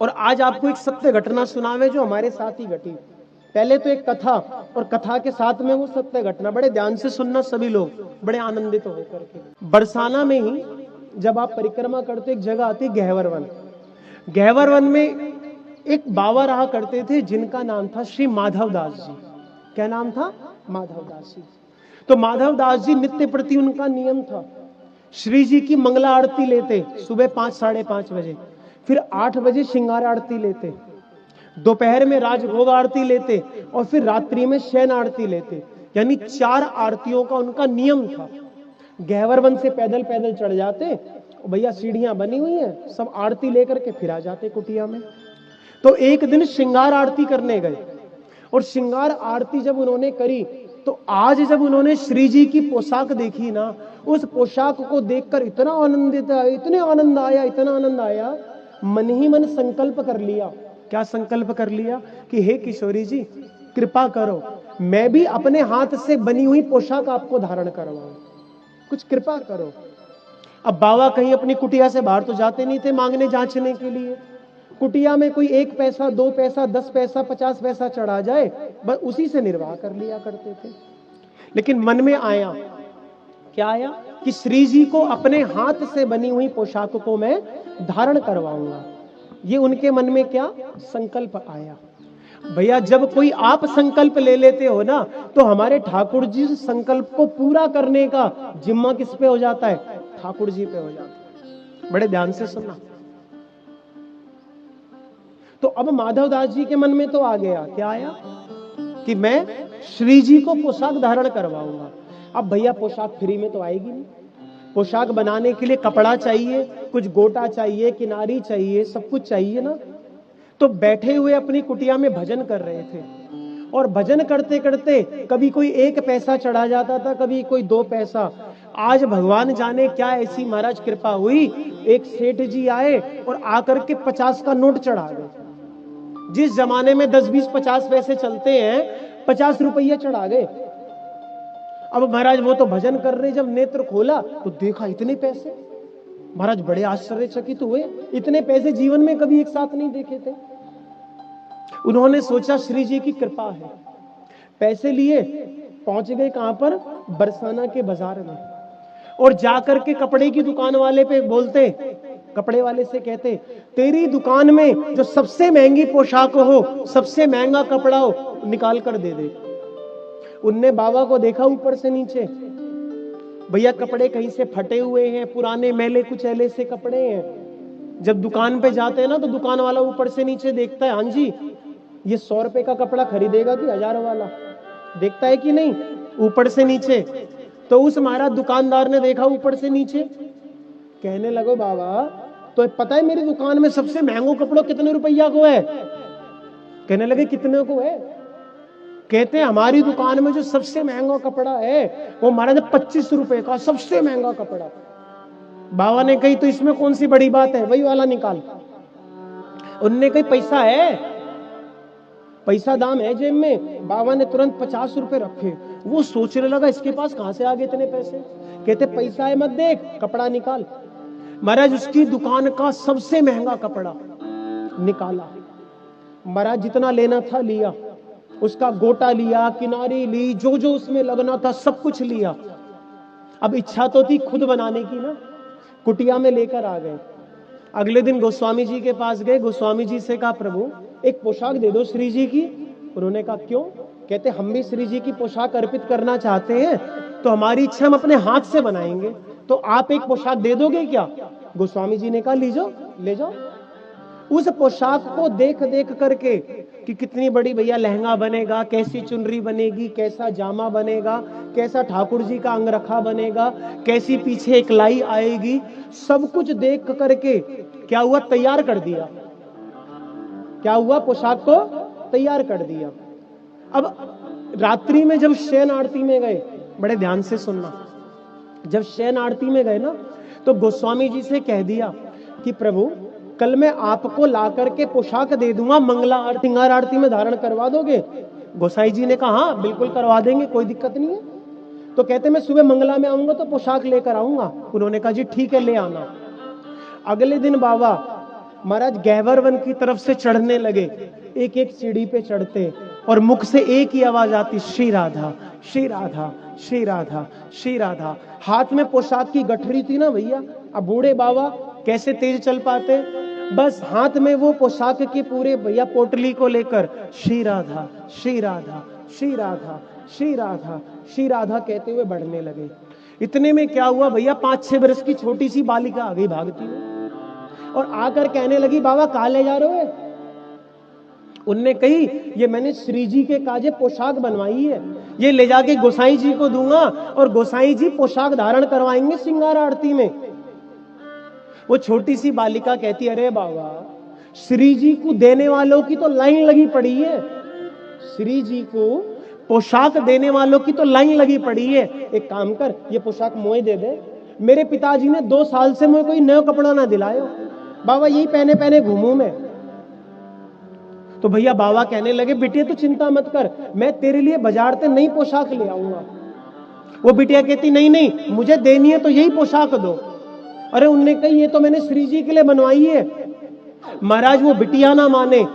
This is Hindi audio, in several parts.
और आज आपको एक सत्य घटना सुनावे जो हमारे साथ ही घटी। पहले तो एक कथा, और कथा के साथ में वो सत्य घटना। बड़े ध्यान से सुनना सभी लोग, बड़े आनंदित होकर के। बरसाना में ही जब आप परिक्रमा करते, एक जगह आती गहवर वन। गहवर वन में एक बाबा रहा करते थे जिनका नाम था श्री माधव दास जी। क्या नाम था? माधव दास जी। तो माधव दास जी नित्य प्रति उनका नियम था, श्री जी की मंगला आरती लेते सुबह 5 साढ़े 5 बजे, फिर 8 बजे श्रृंगार आरती लेते, दोपहर में राजभोग आरती लेते, और फिर रात्रि में शयन आरती लेते। यानी 4 आरतियों का उनका नियम था। गहवर वन से पैदल पैदल चढ़ जाते, भैया सीढ़ियां बनी हुई हैं, सब आरती लेकर के फिर आ जाते कुटिया में। तो एक दिन श्रृंगार आरती करने गए, और श्रृंगार आरती जब उन्होंने करी, तो आज जब उन्होंने श्री जी की पोशाक देखी ना, उस पोशाक को देखकर इतना आनंदित आया, इतने आनंद आया, इतना आनंद आया, मन ही मन संकल्प कर लिया। क्या संकल्प कर लिया? कि हे किशोरी जी, कृपा करो, मैं भी अपने हाथ से बनी हुई पोशाक आपको धारण करवाऊं, कुछ कृपा करो। अब बाबा कहीं अपनी कुटिया से बाहर तो जाते नहीं थे मांगने जांचने के लिए। कुटिया में कोई 1 पैसा, 2 पैसा, 10 पैसा, 50 पैसा चढ़ा जाए, बस उसी से निर्वाह कर लिया करते थे। लेकिन मन में आया, क्या आया? कि श्री जी को अपने हाथ से बनी हुई पोशाक को मैं धारण करवाऊंगा। ये उनके मन में क्या संकल्प आया। भैया जब कोई आप संकल्प ले लेते हो ना, तो हमारे ठाकुर जी संकल्प को पूरा करने का जिम्मा किस पे हो जाता है? ठाकुर जी पे हो जाता है। बड़े ध्यान से सुनना। तो अब माधव दास जी के मन में तो आ गया, क्या आया? कि मैं श्री जी को पोशाक धारण करवाऊंगा। अब भैया पोशाक फ्री में तो आएगी नहीं, पोशाक बनाने के लिए कपड़ा चाहिए, कुछ गोटा चाहिए, किनारी चाहिए, सब कुछ चाहिए ना। तो बैठे हुए अपनी कुटिया में भजन कर रहे थे, और भजन करते करते कभी कोई 1 पैसा चढ़ा जाता था, कभी कोई 2 पैसा। आज भगवान जाने क्या ऐसी महाराज कृपा हुई, एक सेठ जी आए और आकर के 50 का नोट चढ़ा गए। जिस जमाने में 10, 20, 50 पैसे चलते हैं, 50 रुपये चढ़ा गए। अब महाराज वो तो भजन कर रहे, जब नेत्र खोला तो देखा इतने पैसे। महाराज बड़े आश्चर्यचकित हुए, इतने पैसे जीवन में कभी एक साथ नहीं देखे थे। उन्होंने सोचा श्री जी की कृपा है, पैसे लिए पहुंच गए कहां पर? बरसाना के बाजार में। और जाकर के कपड़े की दुकान वाले पे बोलते, कपड़े वाले से कहते, तेरी दुकान में जो सबसे महंगी पोशाक हो, सबसे महंगा कपड़ा हो, निकाल कर दे दे। उनने बाबा को देखा ऊपर से नीचे, भैया कपड़े कहीं से फटे हुए हैं, पुराने मैले कुचैले से कपड़े हैं। जब दुकान पे जाते हैं ना, तो दुकान वाला ऊपर से नीचे देखता है, हाँ जी ये 100 रुपए का कपड़ा खरीदेगा कि 1000 वाला, देखता है कि नहीं ऊपर से नीचे। तो उस महाराज दुकानदार ने देखा ऊपर से नीचे, कहने लगो बाबा तो पता है मेरी दुकान में सबसे महंगा कपड़ा कितने रुपया को है? कहने लगे कितने को है? कहते हैं हमारी दुकान में जो सबसे महंगा कपड़ा है वो महाराज 25 रुपए का सबसे महंगा कपड़ा। बाबा ने कही तो इसमें कौन सी बड़ी बात है, वही वाला निकाल। उनने कही पैसा है, पैसा दाम है जेब में। बाबा ने तुरंत 50 रुपए रखे। वो सोचने लगा इसके पास कहां से आ गए इतने पैसे। कहते पैसा है मत देख, कपड़ा निकाल। महाराज उसकी दुकान का सबसे महंगा कपड़ा निकाला। महाराज जितना लेना था लिया, उसका गोटा लिया, किनारी ली, जो जो उसमें लगना था सब कुछ लिया। अब इच्छा तो थी खुद बनाने की ना, कुटिया में लेकर आ गए। अगले दिन गोस्वामी जी के पास गए, गोस्वामी जी से कहा प्रभु एक पोशाक दे दो श्री जी की। उन्होंने कहा क्यों? कहते हम भी श्री जी की पोशाक अर्पित करना चाहते हैं, तो हमारी इच्छा हम अपने हाथ से बनाएंगे, तो आप एक पोशाक दे दोगे क्या? गोस्वामी जी ने कहा लीजो, ले जाओ। उस पोशाक को देख देख करके कि कितनी बड़ी भैया लहंगा बनेगा, कैसी चुनरी बनेगी, कैसा जामा बनेगा, कैसा ठाकुर जी का अंगरखा बनेगा, कैसी पीछे एक लाई आएगी, सब कुछ देख करके क्या हुआ? तैयार कर दिया। क्या हुआ? पोशाक को तैयार कर दिया। अब रात्रि में जब शयन आरती में गए, बड़े ध्यान से सुनना, जब शयन आरती में गए ना, तो गोस्वामी जी से कह दिया कि प्रभु कल मैं आपको ला करके पोशाक दे दूंगा, मंगला आरती श्रृंगार आरती में धारण करवा दोगे? गोसाई जी ने कहा हाँ बिल्कुल करवा देंगे, कोई दिक्कत नहीं है। तो कहते मैं सुबह मंगला में आऊंगा तो पोशाक लेकर आऊंगा। उन्होंने कहा जी ठीक है ले आना। अगले दिन बाबा महाराज गहवर वन की तरफ से चढ़ने लगे, एक एक सीढ़ी पे चढ़ते और मुख से एक ही आवाज आती, श्री राधा श्री राधा श्री राधा श्री राधा। हाथ में पोशाक की गठरी थी ना भैया, अब बूढ़े बाबा कैसे तेज चल पाते, बस हाथ में वो पोशाक के पूरे भैया पोटली को लेकर श्री राधा श्री राधा श्री राधा श्री राधा श्री राधा कहते हुए बढ़ने लगे। इतने में क्या हुआ भैया, 5-6 वर्ष की छोटी सी बालिका आ गई भागती हुई और आकर कहने लगी, बाबा कहाँ ले जा रहे हो? उनने कही, ये मैंने श्री जी के काजे पोशाक बनवाई है, ये ले जाके गोसाई जी को दूंगा और गोसाई जी पोशाक धारण करवाएंगे श्रृंगार आरती में। वो छोटी सी बालिका कहती, अरे बाबा श्री जी को देने वालों की तो लाइन लगी पड़ी है, श्री जी को पोशाक देने वालों की तो लाइन लगी पड़ी है, एक काम कर ये पोशाक मोए दे दे। मेरे पिताजी ने 2 साल से मुझे कोई नया कपड़ा ना दिलायो, बाबा यही पहने पहने घूमू मैं। तो भैया बाबा कहने लगे, बिटिया तू चिंता मत कर, मैं तेरे लिए बाजार से नई पोशाक ले आऊंगा। वो बिटिया कहती, नहीं नहीं मुझे देनी है तो यही पोशाक दो। अरे उनने कही, ये तो मैंने श्री जी के लिए बनवाई है। महाराज वो बिटिया ना माने,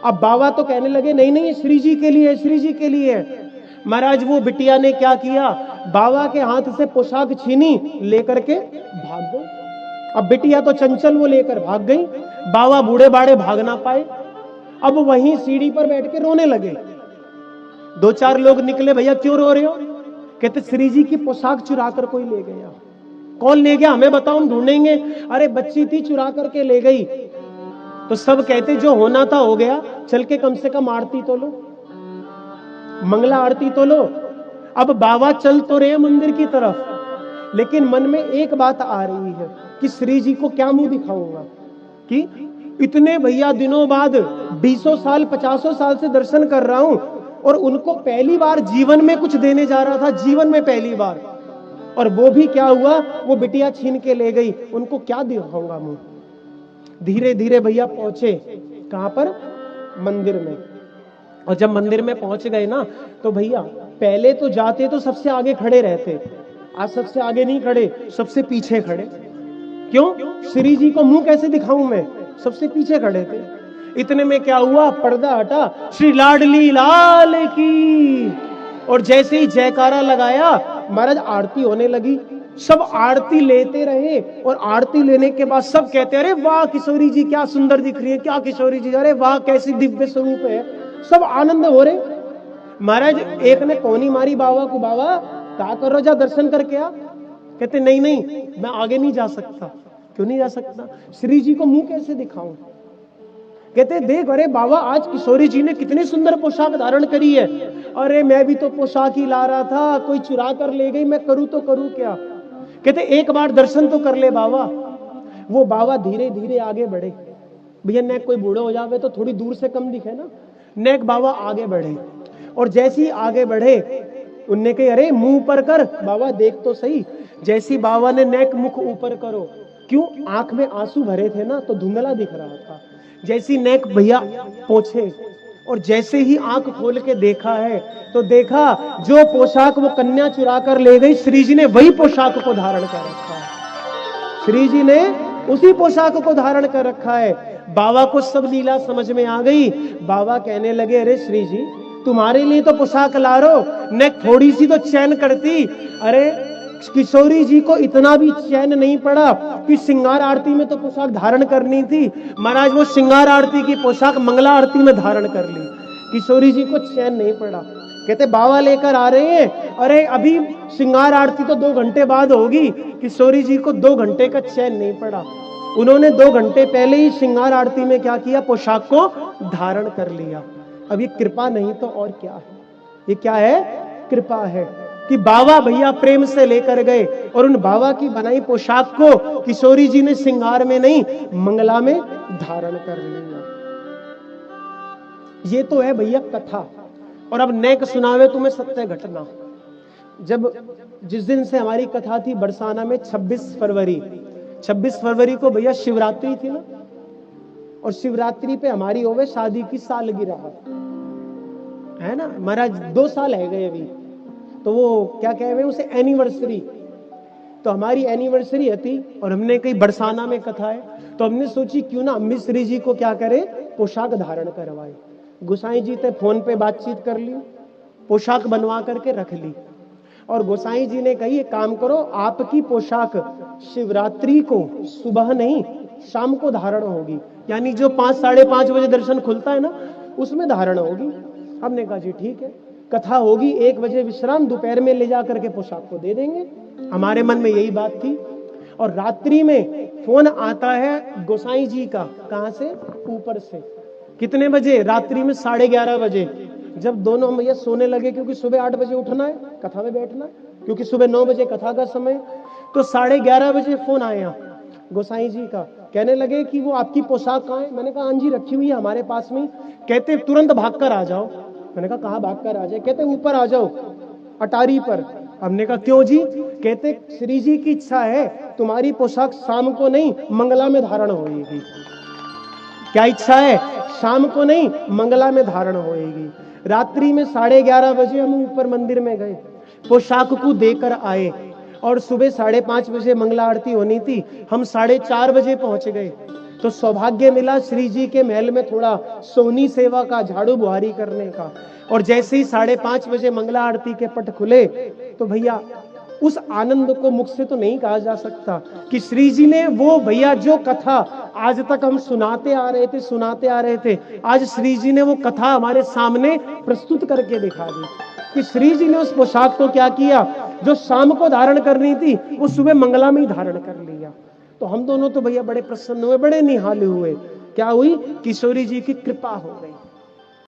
अब बाबा तो कहने लगे, नहीं नहीं ये श्री जी के लिए है, श्री जी के लिए है। महाराज वो बिटिया ने क्या किया, बाबा के हाथ से पोशाक छीनी, लेकर के भाग गई। अब बिटिया तो चंचल, वो लेकर भाग गई, बाबा बूढ़े बाड़े भाग ना पाए। अब वहीं सीढ़ी पर बैठ के रोने लगे। 2-4 लोग निकले, भैया क्यों रो रहे हो? कहते श्री जी की पोशाक चुरा कर कोई ले गया। कौन ले गया हमें बताओ, हम ढूंढेंगे। अरे बच्ची थी, चुरा करके ले गई। तो सब कहते जो होना था हो गया, चल के कम से कम आरती तो लो, मंगला आरती तो लो। अब बाबा चल तो रहे मंदिर की तरफ, लेकिन मन में एक बात आ रही है कि श्री जी को क्या मुंह दिखाऊंगा, कि इतने भैया दिनों बाद 20 साल 50 साल से दर्शन कर रहा हूं और उनको पहली बार जीवन में कुछ देने जा रहा था, जीवन में पहली बार, और वो भी क्या हुआ, वो बिटिया छीन के ले गई, उनको क्या दिखाऊंगा मुंह। धीरे धीरे भैया पहुंचे कहां पर, मंदिर में। और जब मंदिर में पहुंच गए ना, तो भैया पहले तो जाते तो सबसे आगे खड़े रहते, आज सबसे आगे नहीं खड़े, सबसे पीछे खड़े। क्यों? श्री जी को मुंह कैसे दिखाऊं मैं, सबसे पीछे खड़े थे। इतने में क्या हुआ, पर्दा हटा, श्री लाडली लाल की, और जैसे ही जयकारा लगाया महाराज आरती होने लगी। सब आरती लेते रहे और आरती लेने के बाद सब कहते, अरे वाह किशोरी जी क्या सुंदर दिख रही है, क्या किशोरी जी, अरे वाह कैसी दिव्य स्वरूप है। सब आनंद हो रहे। महाराज एक ने कोनी मारी बाबा को, बाबा क्या कर रहे हो, जा दर्शन करके आ। कहते नहीं नहीं मैं आगे नहीं जा सकता। क्यों नहीं जा सकता? श्री जी को मुंह कैसे दिखाऊं। कहते देख, अरे बाबा आज किशोरी जी ने कितनी सुंदर पोशाक धारण करी है। अरे मैं भी तो पोशाक ही ला रहा था, कोई चुरा कर ले गई, मैं करूं तो करूं क्या। कहते एक बार दर्शन तो कर ले बाबा। वो बाबा धीरे धीरे आगे बढ़े। भैया नेक कोई बूढ़ा हो जावे तो थोड़ी दूर से कम दिखे ना, नेक बाबा आगे बढ़े। और जैसे ही आगे बढ़े उनने कही, अरे मुंह ऊपर कर बाबा, देख तो सही। जैसी बाबा ने नेक मुख ऊपर करो, क्यों, आंख में आंसू भरे थे ना तो धुंधला दिख रहा था। जैसी नेक भैया पहुंचे और जैसे ही आंख खोल के देखा है तो देखा जो पोशाक वो कन्या चुरा कर ले गई, श्री जी ने वही पोशाक को धारण कर रखा है। श्री जी ने उसी पोशाक को धारण कर रखा है। बाबा को सब लीला समझ में आ गई। बाबा कहने लगे, अरे श्री जी तुम्हारे लिए तो पोशाक ला रो, नेक थोड़ी सी तो चैन करती। अरे किशोरी जी को इतना भी चैन नहीं पड़ा कि श्रृंगार आरती में तो पोशाक धारण करनी थी। महाराज वो श्रृंगार आरती की पोशाक मंगला आरती में धारण कर ली। किशोरी जी को चैन नहीं पड़ा। कहते बाबा लेकर आ रहे हैं, अरे अभी श्रृंगार आरती तो 2 घंटे बाद होगी। किशोरी जी को 2 घंटे का चैन नहीं पड़ा। उन्होंने 2 घंटे पहले ही श्रृंगार आरती में क्या किया, पोशाक को धारण कर लिया। अब ये कृपा नहीं तो और क्या है, ये क्या है, कृपा है कि बाबा भैया प्रेम से लेकर गए और उन बाबा की बनाई पोशाक को किशोरी जी ने श्रृंगार में नहीं मंगला में धारण कर लिया। ये तो है भैया कथा। और अब नेक सुनावे तुम्हें सत्य घटना। जब जिस दिन से हमारी कथा थी बरसाना में 26 फरवरी को भैया शिवरात्रि थी ना, और शिवरात्रि पे हमारी होवे शादी की सालगिरह है ना। महाराज 2 साल है गए अभी, तो वो क्या कहे उसे एनिवर्सरी। तो हमारी एनिवर्सरी थी और हमने कहीं बरसाना में कथा है, तो हमने सोची क्यों ना अम्मी श्री जी को क्या करे, पोशाक धारण करवाए। गोसाई जी से फोन पे बातचीत कर ली, पोशाक बनवा करके रख ली, और गोसाई जी ने कही एक काम करो, आपकी पोशाक शिवरात्रि को सुबह नहीं शाम को धारण होगी, यानी जो 5 साढ़े 5 बजे दर्शन खुलता है ना उसमें धारण होगी। हमने कहा जी ठीक है, कथा होगी 1 बजे विश्राम, दोपहर में ले जा करके पोशाक को दे देंगे। हमारे मन में यही बात थी। और रात्रि में फोन आता है गोसाई जी का, कहां से, ऊपर से। कितने बजे, रात्रि में 11:30 बजे, जब दोनों भैया सोने लगे, क्योंकि सुबह 8 बजे उठना है, कथा में बैठना है, क्योंकि सुबह 9 बजे कथा का समय। तो 11:30 बजे फोन आया गोसाई जी का, कहने लगे कि वो आपकी पोशाक कहाँ है। मैंने कहा हाँ जी रखी हुई है हमारे पास में। कहते तुरंत भाग कर आ जाओ। मैंने कहा कहाँ भाग कर आ जाए। कहते ऊपर आ जाओ अटारी पर। हमने कहा क्यों जी। कहते श्री जी की इच्छा है तुम्हारी पोशाक शाम को नहीं मंगला में धारण होगी। क्या इच्छा है, शाम को नहीं मंगला में धारण होएगी। रात्रि में 11:30 बजे हम ऊपर मंदिर में गए, पोशाक को देकर आए, और सुबह 5:30 बजे मंगला आरती होनी थी, हम 4:30 बजे पहुंच गए। तो सौभाग्य मिला श्री जी के महल में थोड़ा सोहनी सेवा का, झाड़ू बुहारी करने का। और जैसे ही 5:30 बजे मंगला आरती के पट खुले, तो भैया उस आनंद को मुख से तो नहीं कहा जा सकता कि श्री जी ने वो भैया जो कथा आज तक हम सुनाते आ रहे थे, आज श्री जी ने वो कथा हमारे सामने प्रस्तुत करके दिखा दी कि श्री जी ने उस पोशाक को क्या किया, जो शाम को धारण करनी थी वो सुबह मंगला में ही धारण कर लिया। तो हम दोनों तो भैया बड़े प्रसन्न हुए, बड़े निहाले हुए। क्या हुई, किशोरी जी की कृपा हो गई।